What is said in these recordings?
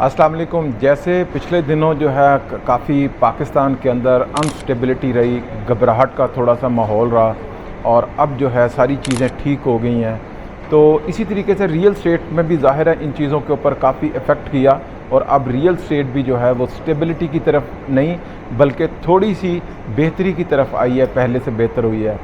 अस्सलाम वालेकुम। जैसे पिछले दिनों जो है काफ़ी पाकिस्तान के अंदर अनस्टेबिलिटी रही, घबराहट का थोड़ा सा माहौल रहा और अब जो है सारी चीज़ें ठीक हो गई हैं। तो इसी तरीके से रियल स्टेट में भी ज़ाहिर है इन चीज़ों के ऊपर काफ़ी इफ़ेक्ट किया और अब रियल स्टेट भी जो है वो स्टेबिलिटी की तरफ नहीं बल्कि थोड़ी सी बेहतरी की तरफ आई है, पहले से बेहतर हुई है।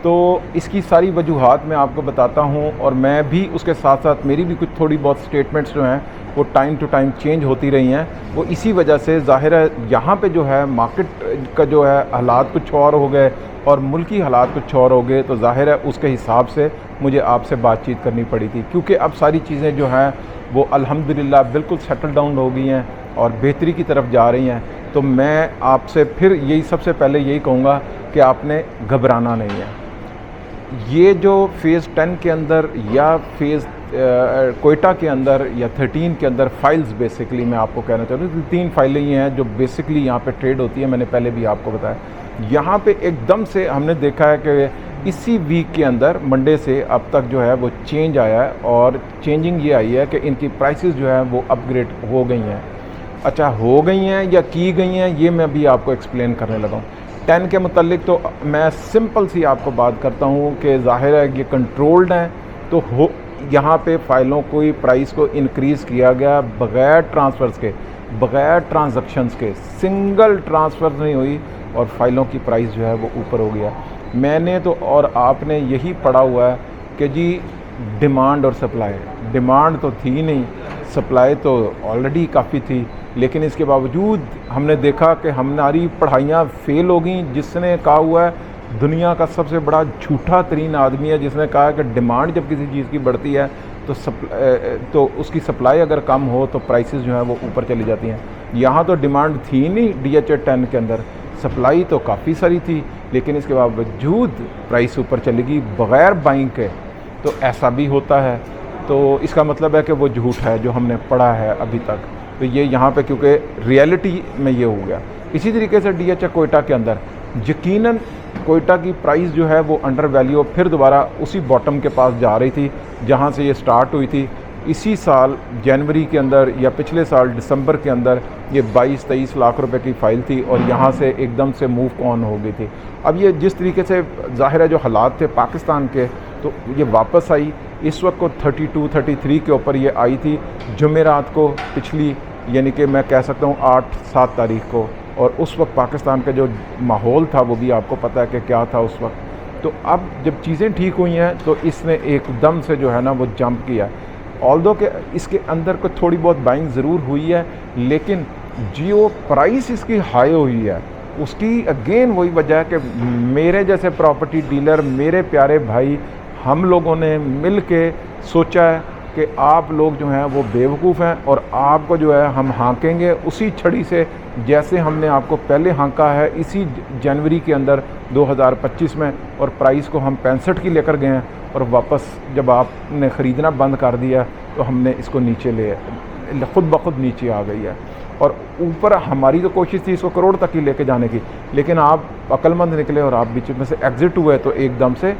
तो इसकी सारी वजूहात मैं आपको बताता हूँ और मैं भी उसके साथ साथ मेरी भी कुछ थोड़ी बहुत स्टेटमेंट्स जो हैं वो टाइम टू टाइम चेंज होती रही हैं। वो इसी वजह से ज़ाहिर है यहाँ पे जो है मार्केट का जो है हालात कुछ और हो गए और मुल्की हालात कुछ और हो गए, तो ज़ाहिर है उसके हिसाब से मुझे आपसे बातचीत करनी पड़ी थी, क्योंकि अब सारी चीज़ें जो हैं वो अल्हम्दुलिल्लाह बिल्कुल सेटल डाउन हो गई हैं और बेहतरी की तरफ जा रही हैं। तो मैं आपसे फिर यही सबसे पहले यही कहूँगा कि आपने घबराना नहीं है। ये जो फ़ेज़ 10 के अंदर या फ़ेज़ कोयटा के अंदर या 13 के अंदर फ़ाइल्स बेसिकली मैं आपको कहना चाहता हूँ, 3 फाइलें ही हैं जो बेसिकली यहाँ पे ट्रेड होती है। मैंने पहले भी आपको बताया। यहाँ पे एकदम से हमने देखा है कि इसी वीक के अंदर मंडे से अब तक जो है वो चेंज आया है और चेंजिंग ये आई है कि इनकी प्राइसेस जो है वो अपग्रेड हो गई हैं। अच्छा, हो गई हैं या की गई हैं, ये मैं भी आपको एक्सप्लेन करने लगा हूँ। 10 के मुतालिक तो मैं सिंपल सी आपको बात करता हूँ कि ज़ाहिर है ये कंट्रोल्ड हैं, तो हो यहाँ पे फ़ाइलों को प्राइस को इंक्रीज़ किया गया बग़ैर ट्रांसफ़र्स के, बग़ैर ट्रांजैक्शंस के, सिंगल ट्रांसफ़र नहीं हुई और फ़ाइलों की प्राइस जो है वो ऊपर हो गया। मैंने तो और आपने यही पढ़ा हुआ है कि जी डिमांड और सप्लाई, डिमांड तो थी नहीं, सप्लाई तो ऑलरेडी काफ़ी थी, लेकिन इसके बावजूद हमने देखा कि हमारी पढ़ाइयाँ फ़ेल हो गई। जिसने कहा हुआ है दुनिया का सबसे बड़ा झूठा तरीन आदमी है जिसने कहा कि डिमांड जब किसी चीज़ की बढ़ती है तो उसकी सप्लाई अगर कम हो तो प्राइसेस जो हैं वो ऊपर चली जाती हैं। यहाँ तो डिमांड थी नहीं DHA 10 के अंदर, सप्लाई तो काफ़ी सारी थी, लेकिन इसके बावजूद प्राइस ऊपर चली गई बग़ैर बाइंग के। तो ऐसा भी होता है, तो इसका मतलब है कि वो झूठ है जो हमने पढ़ा है अभी तक। तो ये यहाँ पे क्योंकि रियलिटी में ये हो गया। इसी तरीके से DHA कोयटा के अंदर यकीनन कोयटा की प्राइस जो है वो अंडर वैल्यू फिर दोबारा उसी बॉटम के पास जा रही थी जहाँ से ये स्टार्ट हुई थी। इसी साल जनवरी के अंदर या पिछले साल दिसंबर के अंदर ये 22-23 लाख रुपए की फ़ाइल थी और यहाँ से एकदम से मूव ऑन हो गई थी। अब ये जिस तरीके से ज़ाहिर है जो हालात थे पाकिस्तान के, तो ये वापस आई। इस वक्त को 32-33 के ऊपर ये आई थी जुमेरात को पिछली, यानी कि मैं कह सकता हूँ 8-7 तारीख को, और उस वक्त पाकिस्तान का जो माहौल था वो भी आपको पता है कि क्या था उस वक्त। तो अब जब चीज़ें ठीक हुई हैं तो इसने एकदम से जो है ना वो जंप किया। ऑल्दो के इसके अंदर को थोड़ी बहुत बाइंग ज़रूर हुई है, लेकिन जो प्राइस इसकी हाई हुई है उसकी अगेन वही वजह है कि मेरे जैसे प्रॉपर्टी डीलर, मेरे प्यारे भाई, हम लोगों ने मिल के सोचा है कि आप लोग जो हैं वो बेवकूफ़ हैं और आपको जो है हम हाँकेंगे उसी छड़ी से जैसे हमने आपको पहले हाँका है इसी जनवरी के अंदर 2025 में, और प्राइस को हम 65 की लेकर गए हैं और वापस जब आपने ख़रीदना बंद कर दिया तो हमने इसको नीचे ले खुद ब खुद नीचे आ गई है। और ऊपर हमारी तो कोशिश थी इसको करोड़ तक ही लेके जाने की, लेकिन आप अक्लमंद निकले और आप बीच में से एग्ज़िट हुए तो एकदम से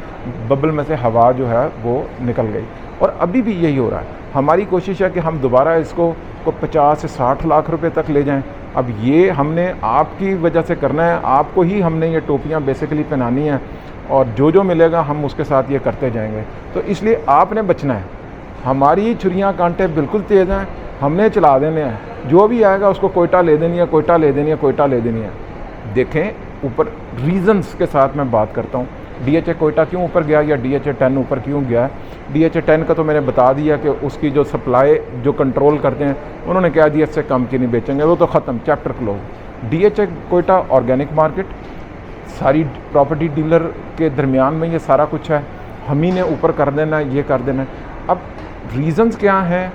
बबल में से हवा जो है वो निकल गई। और अभी भी यही हो रहा है। हमारी कोशिश है कि हम दोबारा इसको 50 से 60 लाख रुपए तक ले जाएं। अब ये हमने आपकी वजह से करना है, आपको ही हमने ये टोपियाँ बेसिकली पहनानी हैं और जो जो मिलेगा हम उसके साथ ये करते जाएंगे। तो इसलिए आपने बचना है। हमारी छुरियाँ कांटे बिल्कुल तेज़ हैं, हमने चला देने हैं, जो भी आएगा उसको कोयटा ले देनी है, कोयटा ले देनी है, कोयटा ले देनी है। देखें ऊपर रीज़न्स के साथ मैं बात करता हूँ। DHA कोयटा क्यों ऊपर गया या DHA 10 ऊपर क्यों गया? DHA 10 का तो मैंने बता दिया कि उसकी जो सप्लाई जो कंट्रोल करते हैं उन्होंने कह दिया इससे कम की नहीं बेचेंगे, वो तो ख़त्म, chapter close. DHA Quetta organic market, सारी प्रॉपर्टी डीलर के दरमियान में ये सारा कुछ है, हम ही ने ऊपर कर देना है, ये कर देना है। अब रीज़न्स क्या हैं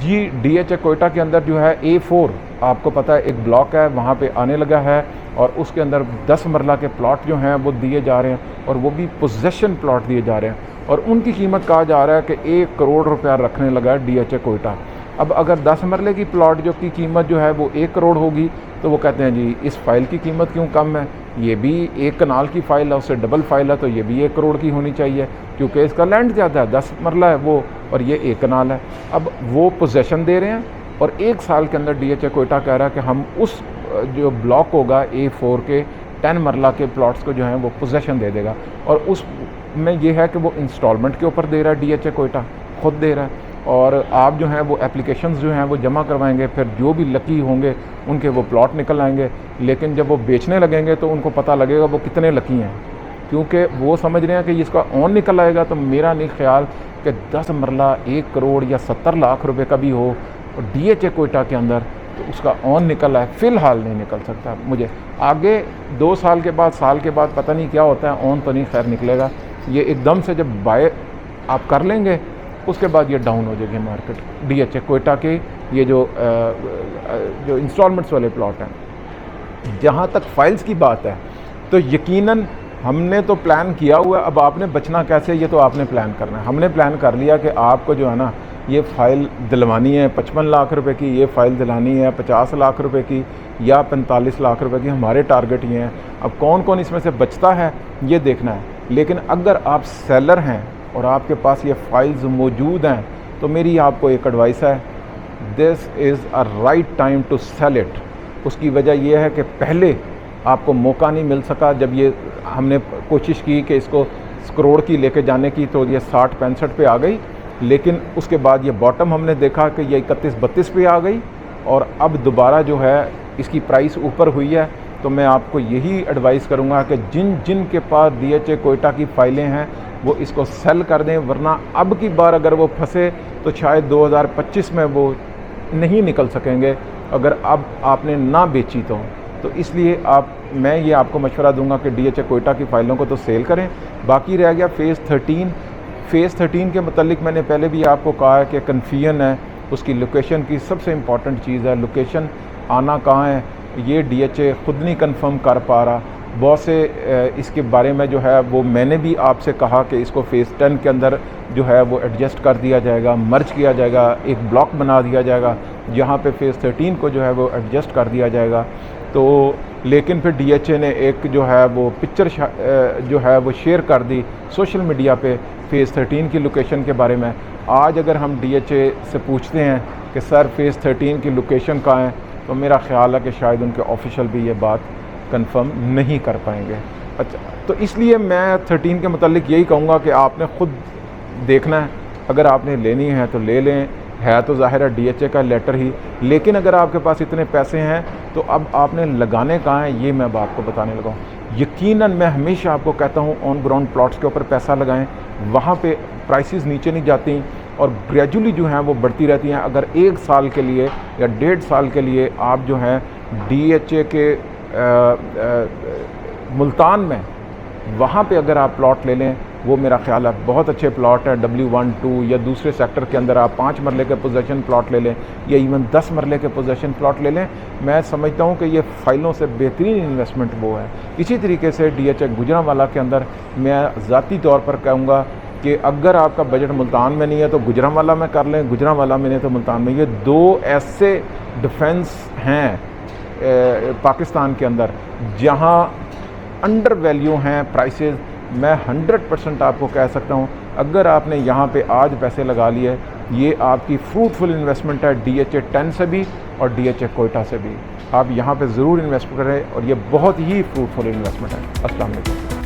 जी? DHA कोयटा के अंदर जो है A4 आपको पता है एक ब्लॉक है, वहाँ पे आने लगा है और उसके अंदर 10 मरला के प्लॉट जो हैं वो दिए जा रहे हैं और वो भी पोजेसन प्लॉट दिए जा रहे हैं और उनकी कीमत कहा जा रहा है कि 1 करोड़ रुपया रखने लगा है DHA कोयटा। अब अगर 10 मरले की प्लॉट जो की कीमत जो है वो 1 करोड़ होगी तो वो कहते हैं जी इस फ़ाइल की कीमत क्यों कम है, ये भी 1 कनाल की फ़ाइल है, उससे डबल फ़ाइल है तो ये भी 1 करोड़ की होनी चाहिए, क्योंकि इसका लैंड ज़्यादा है, 10 मरला है वो और ये 1 कनाल है। अब वो पोजेसन दे रहे हैं और 1 साल के अंदर DHA कोयटा कह रहा है कि हम उस जो ब्लॉक होगा A4 के 10 मरला के प्लॉट्स को जो है वो पोजेसन दे देगा। और उस में ये है कि वो इंस्टॉलमेंट के ऊपर दे रहा है, DHA कोयटा खुद दे रहा है, और आप जो हैं वो एप्लीकेशंस जो हैं वो जमा करवाएंगे, फिर जो भी लकी होंगे उनके वो प्लॉट निकल आएंगे। लेकिन जब वो बेचने लगेंगे तो उनको पता लगेगा वो कितने लकी हैं, क्योंकि वो समझ रहे हैं कि इसका ऑन निकल आएगा। तो मेरा नहीं ख्याल कि 10 मरला 1 करोड़ या 70 लाख रुपए का भी हो और DHA कोयटा के अंदर तो उसका ऑन निकल आए, फ़िलहाल नहीं निकल सकता। मुझे आगे 2 साल के बाद, साल के बाद पता नहीं क्या होता है, ऑन तो नहीं खैर निकलेगा। ये एकदम से जब बाय आप कर लेंगे उसके बाद ये डाउन हो जाएगी मार्केट। DHA कोयटा के ये जो इंस्टॉलमेंट्स वाले प्लॉट हैं। जहाँ तक फाइल्स की बात है तो यकीनन हमने तो प्लान किया हुआ है, अब आपने बचना कैसे ये तो आपने प्लान करना है। हमने प्लान कर लिया कि आपको जो है ना ये फ़ाइल दिलवानी है 55 लाख रुपए की, ये फ़ाइल दिलानी है 50 लाख रुपए की या 45 लाख रुपए की, हमारे टारगेट ये हैं। अब कौन कौन इसमें से बचता है ये देखना है। लेकिन अगर आप सेलर हैं और आपके पास ये फाइल्स मौजूद हैं तो मेरी आपको एक एडवाइस है, this is a right time to sell it. उसकी वजह यह है कि पहले आपको मौका नहीं मिल सका, जब ये हमने कोशिश की कि इसको करोड़ की लेके जाने की तो ये 60-65 पे आ गई, लेकिन उसके बाद ये बॉटम हमने देखा कि ये 31-32 पे आ गई और अब दोबारा जो है इसकी प्राइस ऊपर हुई है। तो मैं आपको यही एडवाइस करूँगा कि जिन जिन के पास DHA कोयटा की फ़ाइलें हैं वो इसको सेल कर दें, वरना अब की बार अगर वो फंसे तो शायद 2025 में वो नहीं निकल सकेंगे अगर अब आपने ना बेची तो इसलिए मैं ये आपको मशवरा दूंगा कि DHA कोयटा की फ़ाइलों को तो सेल करें। बाकी रह गया फ़ेज़ 13 के मतलब मैंने पहले भी आपको कहा है कि कन्फ्यूजन है उसकी लोकेशन की। सबसे इम्पॉर्टेंट चीज़ है लोकेशन, आना कहाँ है ये DHA ख़ुद नहीं कंफर्म कर पा रहा। बहुत से इसके बारे में जो है वो मैंने भी आपसे कहा कि इसको फ़ेज़ 10 के अंदर जो है वो एडजस्ट कर दिया जाएगा, मर्ज किया जाएगा, एक ब्लॉक बना दिया जाएगा जहाँ पे फ़ेज़ 13 को जो है वो एडजस्ट कर दिया जाएगा। तो लेकिन फिर DHA ने एक जो है वो पिक्चर जो है वो शेयर कर दी सोशल मीडिया पे फ़ेज़ 13 की लोकेशन के बारे में। आज अगर हम DHA से पूछते हैं कि सर फ़ेज़ 13 की लोकेशन कहाँ है, तो मेरा ख्याल है कि शायद उनके ऑफिशियल भी ये बात कंफर्म नहीं कर पाएंगे। अच्छा, तो इसलिए मैं 13 के मतलब यही कहूँगा कि आपने ख़ुद देखना है, अगर आपने लेनी है तो ले लें, है तो ज़ाहिर है DHA का लेटर ही। लेकिन अगर आपके पास इतने पैसे हैं तो अब आपने लगाने कहाँ हैं ये मैं आपको बताने लगा हूँ। यकीनन मैं हमेशा आपको कहता हूँ ऑन ग्राउंड प्लॉट्स के ऊपर पैसा लगाएं, वहाँ पे प्राइसेस नीचे नहीं जाती और ग्रेजुअली जो हैं वो बढ़ती रहती हैं। अगर 1 साल के लिए या 1.5 साल के लिए आप जो हैं DHA के मुल्तान में वहाँ पे अगर आप प्लॉट ले लें, वो मेरा ख्याल है बहुत अच्छे प्लॉट है। W1, 2 या दूसरे सेक्टर के अंदर आप 5 मरले के पोजेसन प्लॉट ले लें या इवन 10 मरले के पोजेसन प्लॉट ले लें। मैं समझता हूँ कि ये फ़ाइलों से बेहतरीन इन्वेस्टमेंट वो है। इसी तरीके से DHA गुजरांवाला के अंदर मैं ज़ाती तौर पर कहूँगा कि अगर आपका बजट मुल्तान में नहीं है तो गुजरांवाला में कर लें, गुजरांवाला में नहीं तो मुल्तान में। ये 2 ऐसे डिफेंस हैं पाकिस्तान के अंदर जहाँ अंडर वैल्यू हैं प्राइसेस। मैं 100% आपको कह सकता हूँ अगर आपने यहाँ पे आज पैसे लगा लिए, ये आपकी फ्रूटफुल इन्वेस्टमेंट है DHA 10 से भी और DHA कोयटा से भी। आप यहाँ पे ज़रूर इन्वेस्ट करें और ये बहुत ही फ्रूटफुल इन्वेस्टमेंट है। अस्सलाम वालेकुम।